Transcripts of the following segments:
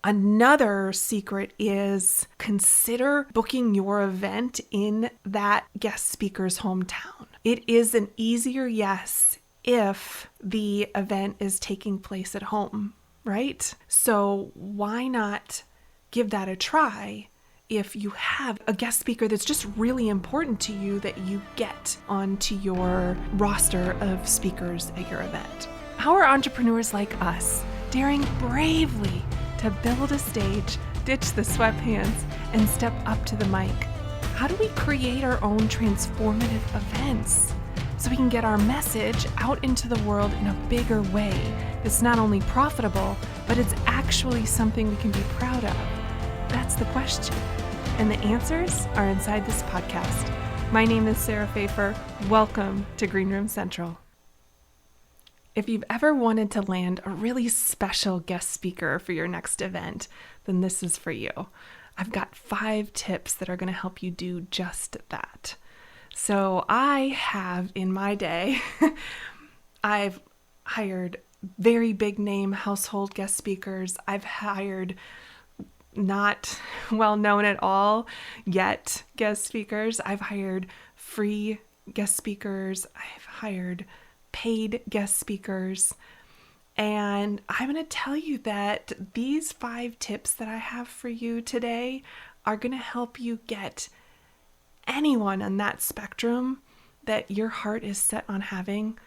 Another secret is consider booking your event in that guest speaker's hometown. It is an easier yes if the event is taking place at home, right? So why not give that a try if you have a guest speaker that's just really important to you that you get onto your roster of speakers at your event? How are entrepreneurs like us daring bravely to build a stage, ditch the sweatpants, and step up to the mic? How do we create our own transformative events so we can get our message out into the world in a bigger way that's not only profitable, but it's actually something we can be proud of? That's the question. And the answers are inside this podcast. My name is Sarah Pfeiffer. Welcome to Green Room Central. If you've ever wanted to land a really special guest speaker for your next event, then this is for you. I've got 5 tips that are going to help you do just that. So I have, in my day, I've hired very big name household guest speakers. I've hired not well known at all yet guest speakers. I've hired free guest speakers. I've hired paid guest speakers. And I'm going to tell you that these 5 tips that I have for you today are going to help you get anyone on that spectrum that your heart is set on having.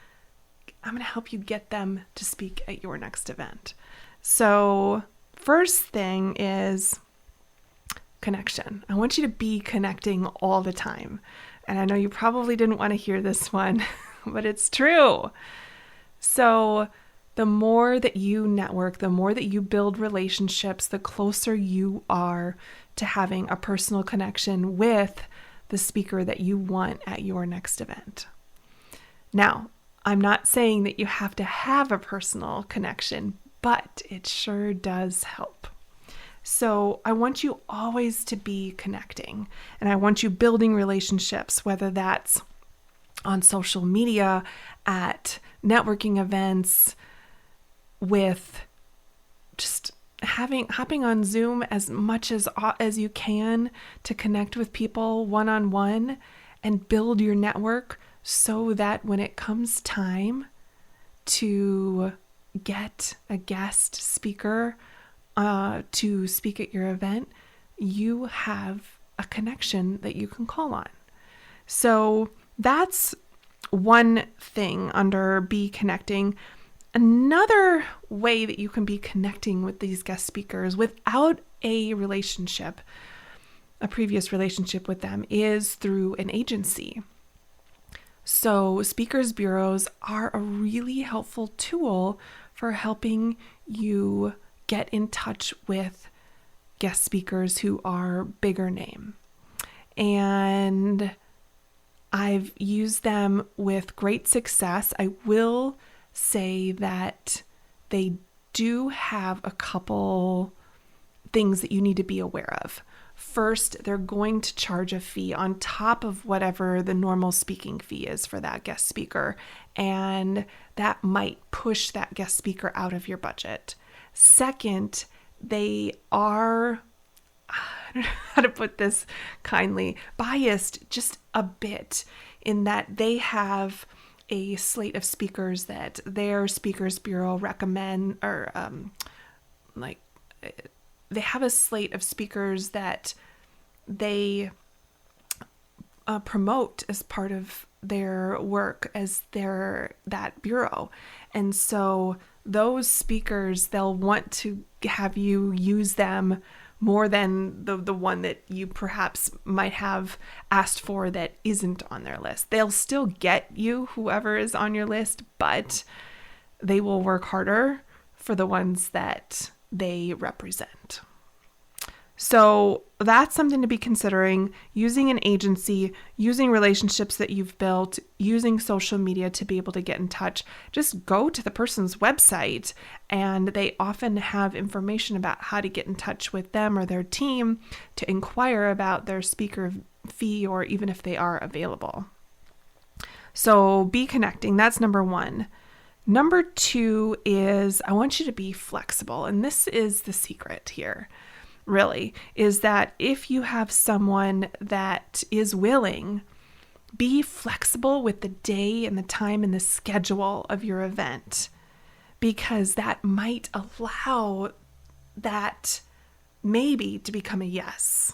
I'm going to help you get them to speak at your next event. So first thing is connection. I want you to be connecting all the time. And I know you probably didn't want to hear this one, but it's true. So the more that you network, the more that you build relationships, the closer you are to having a personal connection with the speaker that you want at your next event. Now, I'm not saying that you have to have a personal connection, but it sure does help. So I want you always to be connecting, and I want you building relationships, whether that's on social media, at networking events, with just hopping on Zoom as much as you can to connect with people one-on-one and build your network so that when it comes time to get a guest speaker to speak at your event, you have a connection that you can call on. So that's one thing under be connecting. Another way that you can be connecting with these guest speakers without a relationship, a previous relationship with them, is through an agency. So speakers bureaus are a really helpful tool for helping you get in touch with guest speakers who are bigger name. And I've used them with great success. I will say that they do have a couple things that you need to be aware of. First, they're going to charge a fee on top of whatever the normal speaking fee is for that guest speaker, and that might push that guest speaker out of your budget. Second, they are, I don't know how to put this kindly, biased just a bit in that they have a slate of speakers that their speakers bureau recommend, or they have a slate of speakers that they promote as part of their work as that bureau. And so those speakers, they'll want to have you use them more than the one that you perhaps might have asked for that isn't on their list. They'll still get you whoever is on your list, but they will work harder for the ones that they represent. So that's something to be considering, using an agency, using relationships that you've built, using social media to be able to get in touch. Just go to the person's website and they often have information about how to get in touch with them or their team to inquire about their speaker fee or even if they are available. So be connecting. That's number one. Number 2 is I want you to be flexible. And this is the secret here, really, is that if you have someone that is willing, be flexible with the day and the time and the schedule of your event, because that might allow that maybe to become a yes.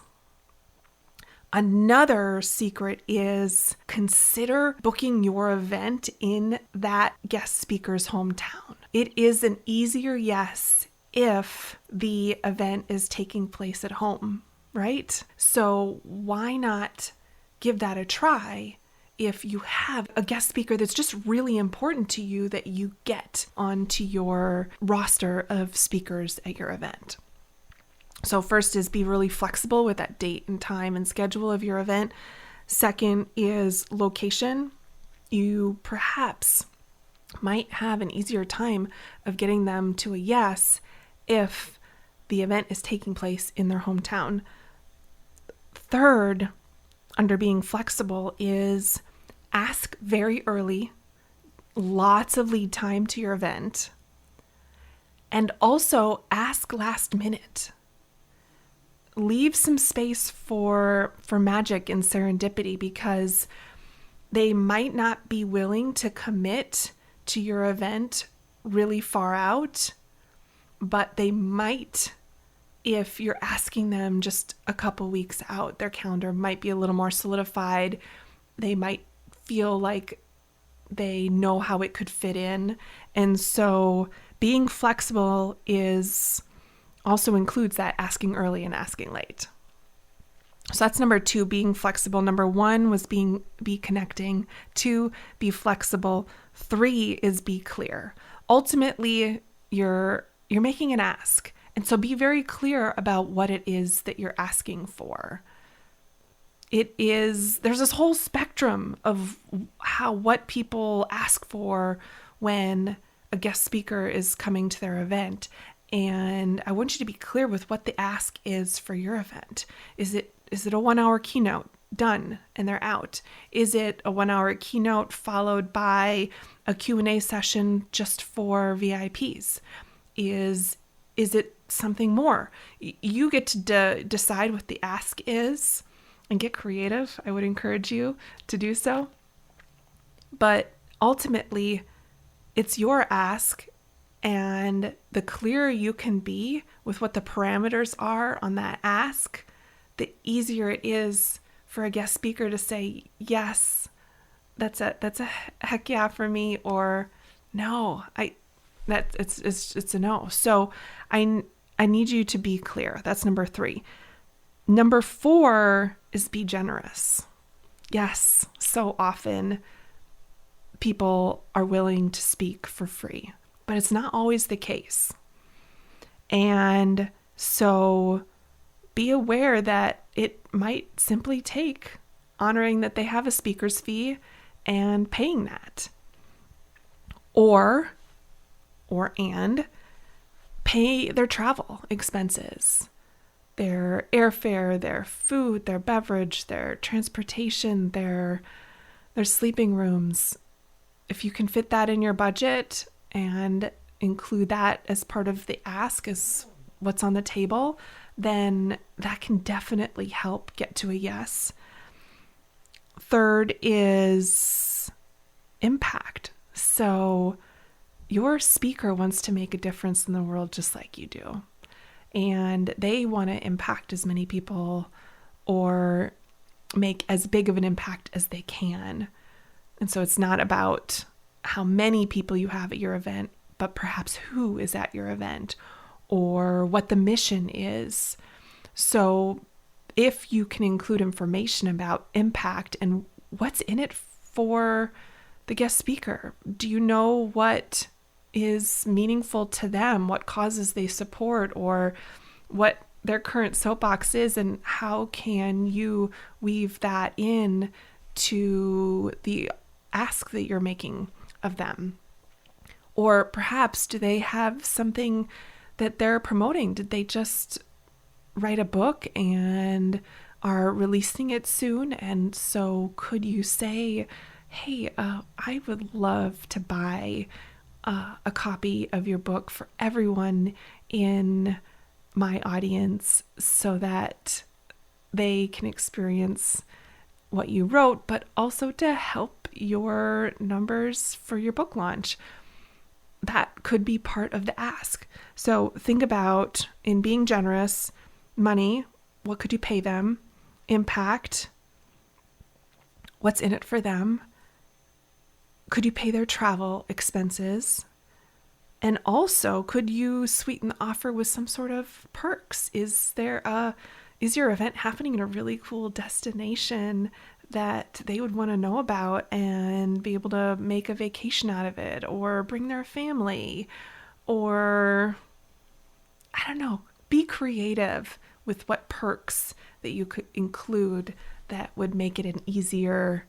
Another secret is consider booking your event in that guest speaker's hometown. It is an easier yes if the event is taking place at home, right? So why not give that a try if you have a guest speaker that's just really important to you that you get onto your roster of speakers at your event. So first is be really flexible with that date and time and schedule of your event. Second is location. You perhaps might have an easier time of getting them to a yes if the event is taking place in their hometown. Third, under being flexible, is ask very early, lots of lead time to your event, and also ask last minute. Leave some space for magic and serendipity, because they might not be willing to commit to your event really far out, but they might if you're asking them just a couple weeks out. Their calendar might be a little more solidified. They might feel like they know how it could fit in. And so being flexible also includes that asking early and asking late. So that's number 2, being flexible. Number 1 was be connecting. 2, be flexible. 3 is be clear. Ultimately, you're making an ask. And so be very clear about what it is that you're asking for. There's this whole spectrum of what people ask for when a guest speaker is coming to their event. And I want you to be clear with what the ask is for your event. Is it a 1-hour keynote? Done, and they're out. Is it a 1-hour keynote followed by a Q&A session just for VIPs? Is it something more? You get to decide what the ask is and get creative. I would encourage you to do so. But ultimately, it's your ask, and the clearer you can be with what the parameters are on that ask, the easier it is for a guest speaker to say, yes, that's a heck yeah for me, or no, it's a no. So I need you to be clear. That's number 3. Number 4 is be generous. Yes, so often people are willing to speak for free, but it's not always the case. And so be aware that it might simply take honoring that they have a speaker's fee and paying that. And pay their travel expenses, their airfare, their food, their beverage, their transportation, their sleeping rooms. If you can fit that in your budget and include that as part of the ask as what's on the table, then that can definitely help get to a yes. Third is impact. So your speaker wants to make a difference in the world just like you do. And they want to impact as many people or make as big of an impact as they can. And so it's not about how many people you have at your event, but perhaps who is at your event or what the mission is. So if you can include information about impact and what's in it for the guest speaker, do you know what is meaningful to them, what causes they support, or what their current soapbox is, and how can you weave that in to the ask that you're making of them? Or perhaps do they have something that they're promoting? Did they just write a book and are releasing it soon? And so could you say, hey, I would love to buy a copy of your book for everyone in my audience so that they can experience what you wrote, but also to help your numbers for your book launch. That could be part of the ask. So think about, in being generous, money, what could you pay them? Impact, what's in it for them? Could you pay their travel expenses? And also, could you sweeten the offer with some sort of perks? Is your event happening in a really cool destination that they would want to know about and be able to make a vacation out of it, or bring their family, or I don't know, be creative with what perks that you could include that would make it an easier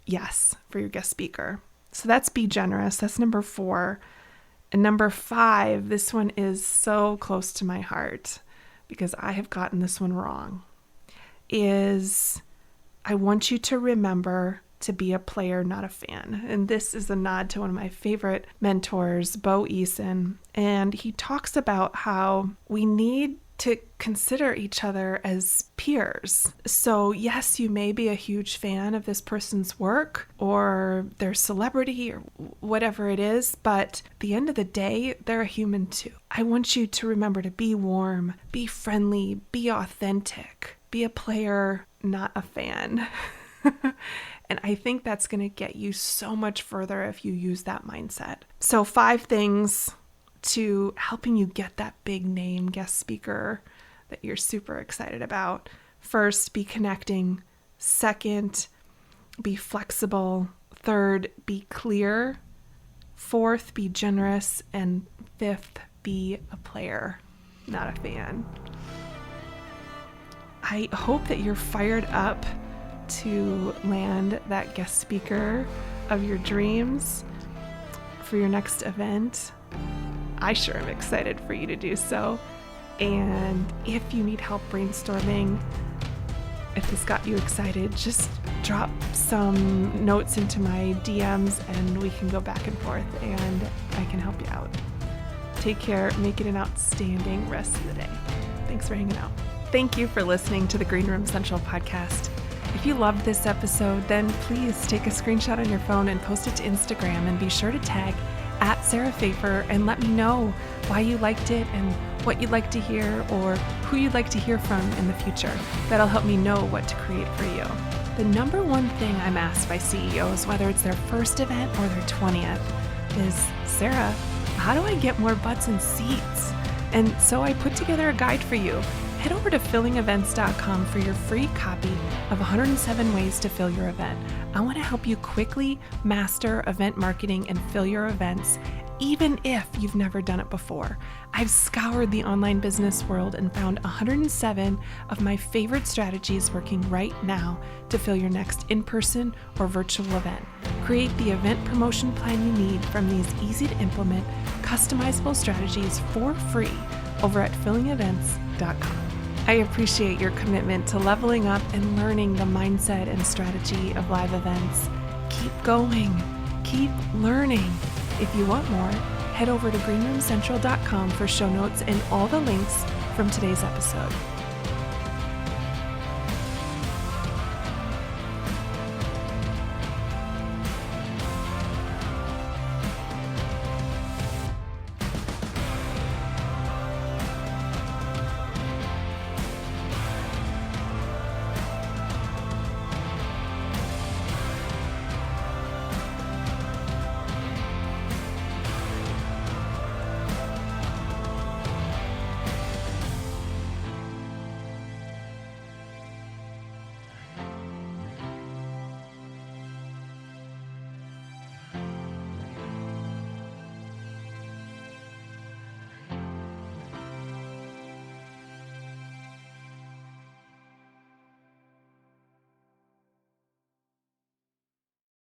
yes for your guest speaker. So that's be generous. That's number 4. And number 5, this one is so close to my heart because I have gotten this one wrong, is I want you to remember to be a player, not a fan. And this is a nod to one of my favorite mentors, Bo Eason. And he talks about how we need to consider each other as peers. So yes, you may be a huge fan of this person's work or their celebrity or whatever it is, but at the end of the day, they're a human too. I want you to remember to be warm, be friendly, be authentic, be a player, not a fan. And I think that's going to get you so much further if you use that mindset. So 5 things to helping you get that big name guest speaker that you're super excited about. First, be connecting. Second, be flexible. Third, be clear. Fourth, be generous. And 5th, be a player, not a fan. I hope that you're fired up to land that guest speaker of your dreams for your next event. I sure am excited for you to do so. And if you need help brainstorming, if this got you excited, just drop some notes into my DMs and we can go back and forth and I can help you out. Take care. Make it an outstanding rest of the day. Thanks for hanging out. Thank you for listening to the Green Room Central podcast. If you loved this episode, then please take a screenshot on your phone and post it to Instagram, and be sure to tag @SarahPfeiffer and let me know why you liked it and what you'd like to hear or who you'd like to hear from in the future. That'll help me know what to create for you. The number one thing I'm asked by CEOs, whether it's their first event or their 20th, is, Sarah, how do I get more butts in seats? And so I put together a guide for you. Head over to fillingevents.com for your free copy of 107 Ways to Fill Your Event. I want to help you quickly master event marketing and fill your events, even if you've never done it before. I've scoured the online business world and found 107 of my favorite strategies working right now to fill your next in-person or virtual event. Create the event promotion plan you need from these easy to implement, customizable strategies for free over at fillingevents.com. I appreciate your commitment to leveling up and learning the mindset and strategy of live events. Keep going. Keep learning. If you want more, head over to greenroomcentral.com for show notes and all the links from today's episode.